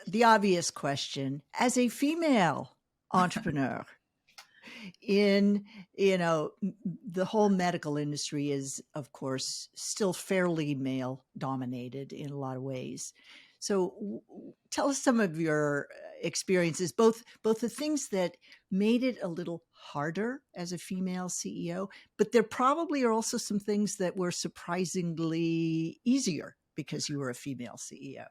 the obvious question, as a female entrepreneur in, the whole medical industry is, of course, still fairly male dominated in a lot of ways. So tell us some of your experiences, both the things that made it a little harder as a female CEO, but there probably are also some things that were surprisingly easier because you were a female CEO.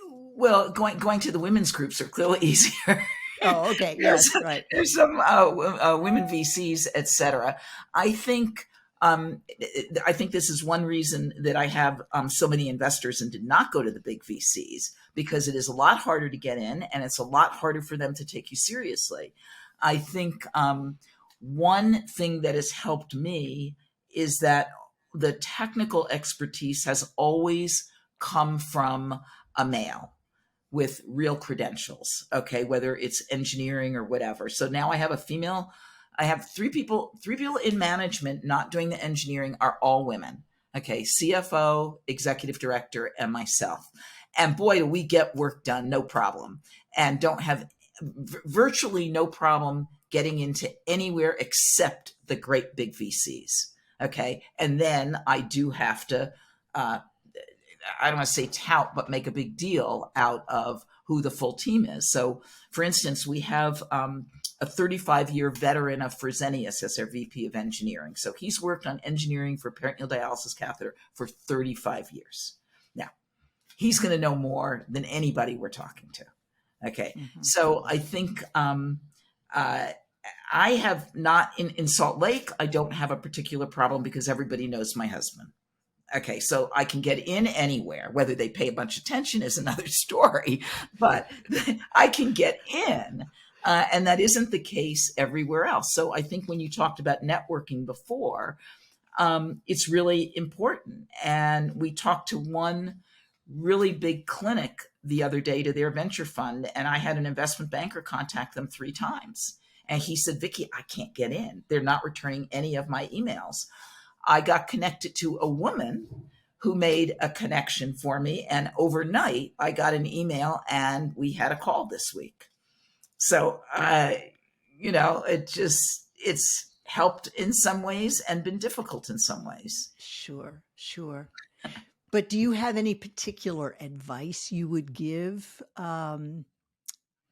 Well, going to the women's groups are clearly easier. Oh, okay. Yes, right. There's some women VCs, etc. I think this is one reason that I have so many investors and did not go to the big VCs, because it is a lot harder to get in and it's a lot harder for them to take you seriously. I think one thing that has helped me is that the technical expertise has always come from a male with real credentials, okay, whether it's engineering or whatever. So now I have three people in management not doing the engineering are all women, okay, CFO, executive director, and myself. And boy, do we get work done, no problem. And don't have virtually no problem getting into anywhere except the great big VCs, okay? And then I do have to, I don't want to say tout, but make a big deal out of who the full team is. So, for instance, we have a 35-year veteran of Fresenius as our VP of engineering. So he's worked on engineering for peritoneal dialysis catheter for 35 years. Now, he's going to know more than anybody we're talking to. Okay. Mm-hmm. So I think I have not, in Salt Lake, I don't have a particular problem because everybody knows my husband. Okay, so I can get in anywhere. Whether they pay a bunch of attention is another story, but I can get in. And that isn't the case everywhere else. So I think when you talked about networking before, it's really important. And we talked to one really big clinic the other day to their venture fund, and I had an investment banker contact them 3 times. And he said, Vicki, I can't get in. They're not returning any of my emails. I got connected to a woman who made a connection for me. And overnight, I got an email and we had a call this week. So, it's helped in some ways and been difficult in some ways. Sure. But do you have any particular advice you would give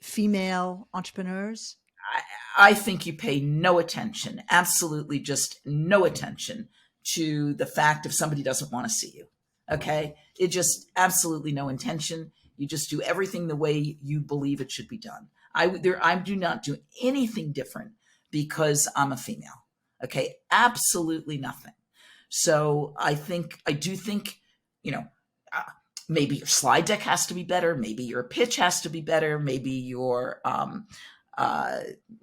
female entrepreneurs? I think you pay no attention, absolutely just no attention to the fact if somebody doesn't want to see you. Okay. It just absolutely no intention. You just do everything the way you believe it should be done. I do not do anything different because I'm a female. Okay. Absolutely nothing. So I do think, maybe your slide deck has to be better. Maybe your pitch has to be better. Maybe your,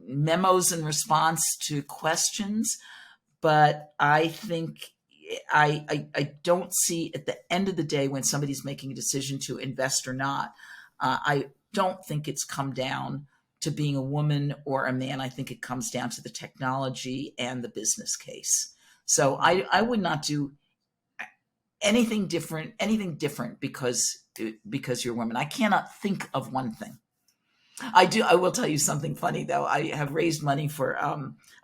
memos in response to questions. But I think I don't see at the end of the day when somebody's making a decision to invest or not, I don't think it's come down to being a woman or a man. I think it comes down to the technology and the business case. So I would not do anything different because you're a woman. I cannot think of one thing. I will tell you something funny though. I have raised money for,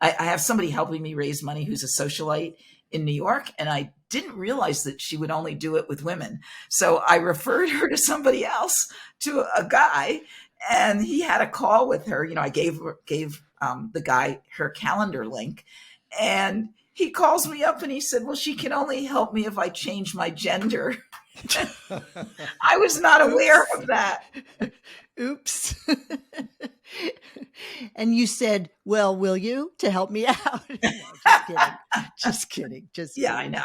I have somebody helping me raise money who's a socialite in New York. And I didn't realize that she would only do it with women. So I referred her to somebody else, to a guy, and he had a call with her. I gave the guy her calendar link, and he calls me up and he said, well, she can only help me if I change my gender. I was not aware of that. Oops. And you said, well, will you, to help me out? No, just kidding. Yeah, I know.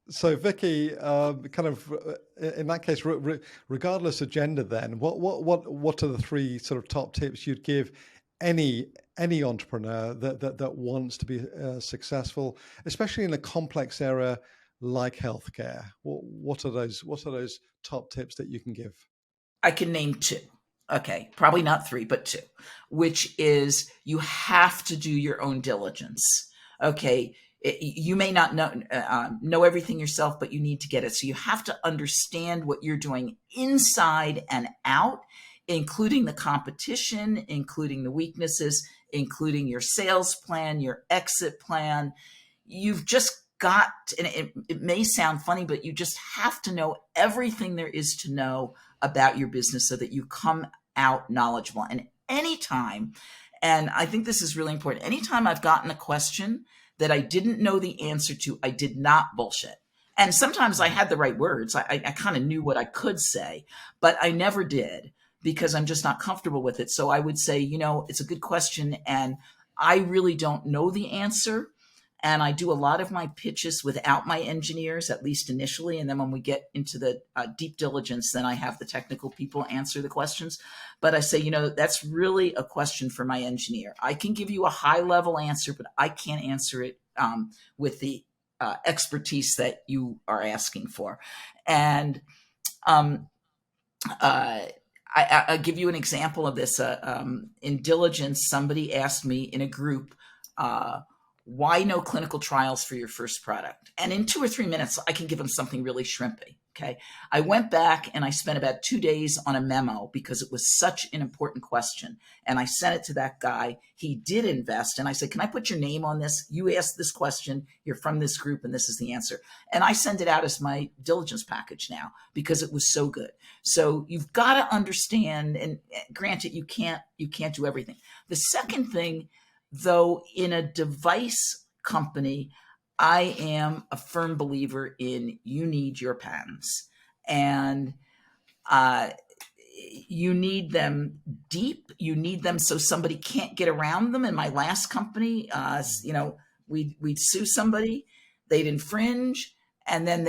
So Vicki, kind of in that case, regardless of gender then, what are the 3 sort of top tips you'd give any entrepreneur that wants to be successful, especially in a complex area like healthcare? What are those top tips that you can give? I can name 2. Okay, probably not 3, but 2, which is you have to do your own diligence. Okay, you may not know everything yourself, but you need to get it. So you have to understand what you're doing inside and out, including the competition, including the weaknesses, including your sales plan, your exit plan. You've just got, and it may sound funny, but you just have to know everything there is to know about your business so that you come out knowledgeable. And anytime, and I think this is really important, anytime I've gotten a question that I didn't know the answer to, I did not bullshit. And sometimes I had the right words. I kind of knew what I could say, but I never did because I'm just not comfortable with it. So I would say, it's a good question, and I really don't know the answer. And I do a lot of my pitches without my engineers, at least initially. And then when we get into the deep diligence, then I have the technical people answer the questions. But I say, that's really a question for my engineer. I can give you a high level answer, but I can't answer it with the expertise that you are asking for. And I'll give you an example of this. In diligence, somebody asked me in a group, why no clinical trials for your first product? And in 2 or 3 minutes, I can give them something really shrimpy. Okay. I went back and I spent about 2 days on a memo because it was such an important question. And I sent it to that guy. He did invest. And I said, can I put your name on this? You asked this question. You're from this group and this is the answer. And I send it out as my diligence package now because it was so good. So you've got to understand, and granted, you can't do everything. The second thing, though, in a device company, I am a firm believer in you need your patents, and you need them deep. You need them so somebody can't get around them. In my last company, we'd sue somebody, they'd infringe, and then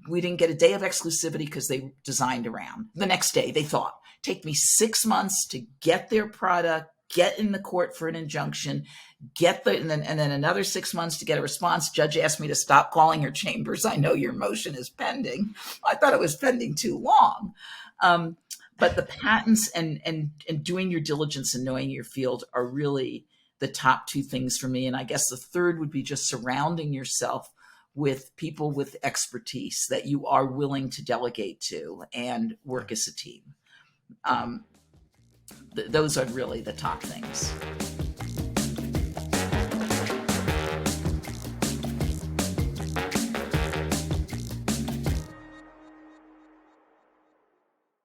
we didn't get a day of exclusivity because they designed around. The next day, they thought, take me 6 months to get their product, get in the court for an injunction, and then another 6 months to get a response. Judge asked me to stop calling her chambers. I know your motion is pending. I thought it was pending too long. But the patents and doing your diligence and knowing your field are really the top 2 things for me. And I guess the third would be just surrounding yourself with people with expertise that you are willing to delegate to and work as a team. Those are really the top things.